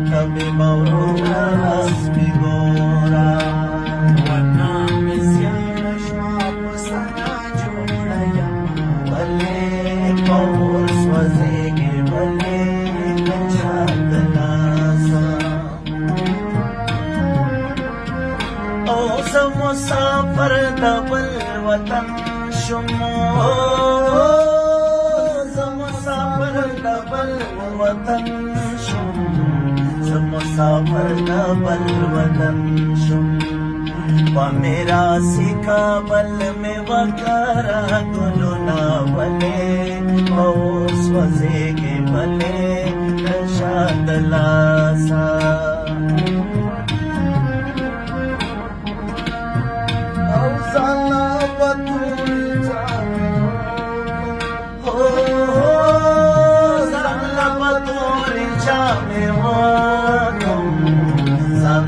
kami mauras migora wana mesyash mapasana jodaya bale paur swazege bale kachandalasa o musafir dabal watan shumo वतन शुम मुसाफिर डबल वतन शुम व मेरा सिखा बल में वकरा गुलो ना बले और स्वजे के बले शादलासा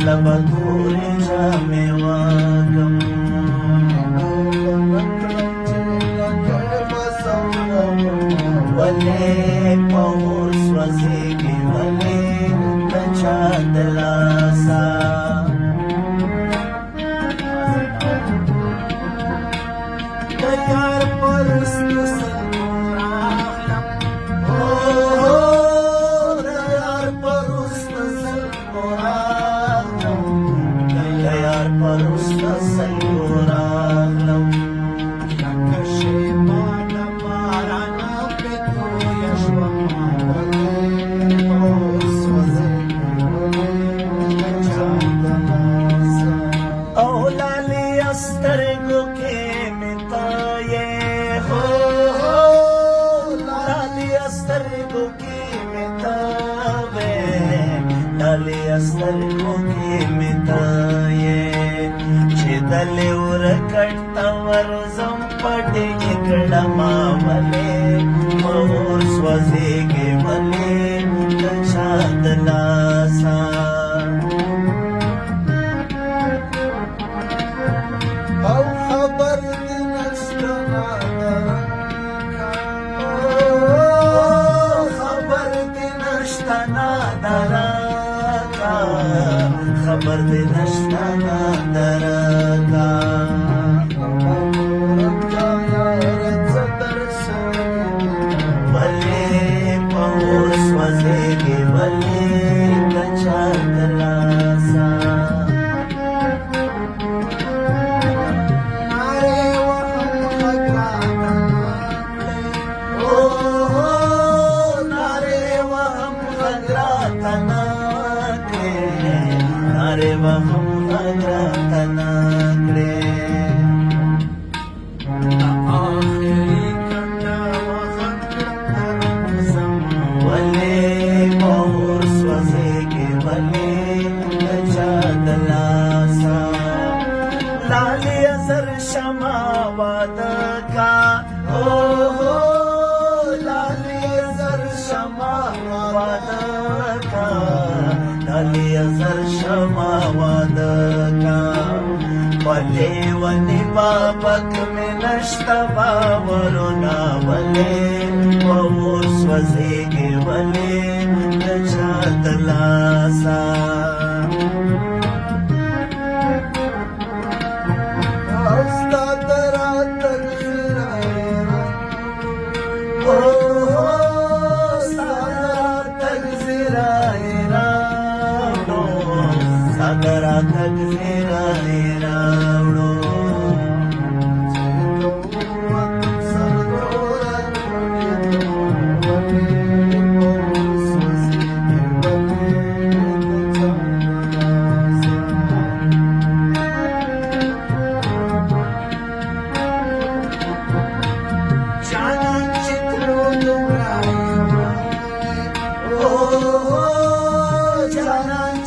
Baturi jame wagam wale paur swazege wale kachandalasa dayar parstu salmurahlam dayar parstu salmurahlam Parusta sayurahlam Yakashema namara na petu yashwa mawale Oswaze kachandalasa Aulali astar guke mitaye ho Lali astar guke mitawe Lali astar guke mitaye दले उर कट्टवर संपटे इकडमा वले मोर स्वजेगे वले कचादलासा औ खबर दिनष्टना खबर दिनष्टना दरका खबर दिनष्टना दरका वले वनि बाबक में नष्टवा वरुणा वले वो स्वजेगे वले कचादलासा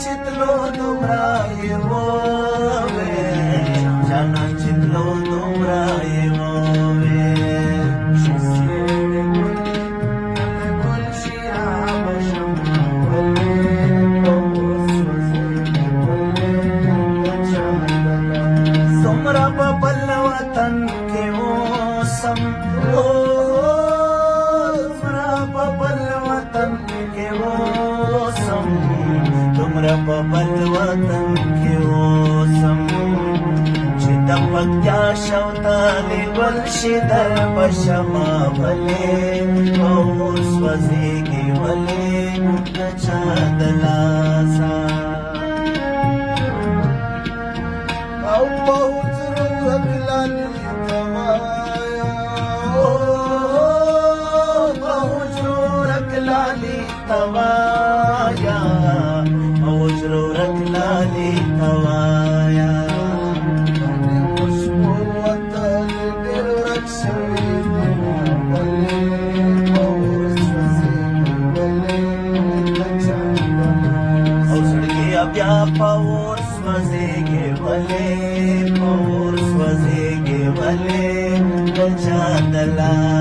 चितलो दुमराए वो دومره په بل وطن کې اوسم چې د پکتیا شوتالې ګل شي در به شمه ولې او سوځېږي ولې د چا د لاسه او په حجرو ورکلالې ته وایه په حجرو ورکلالې ته وایه په حجرو ورکلالې ته وایه بیا پاور سوځېږي ولې پاور سوځېږي ولې د چا د لاسه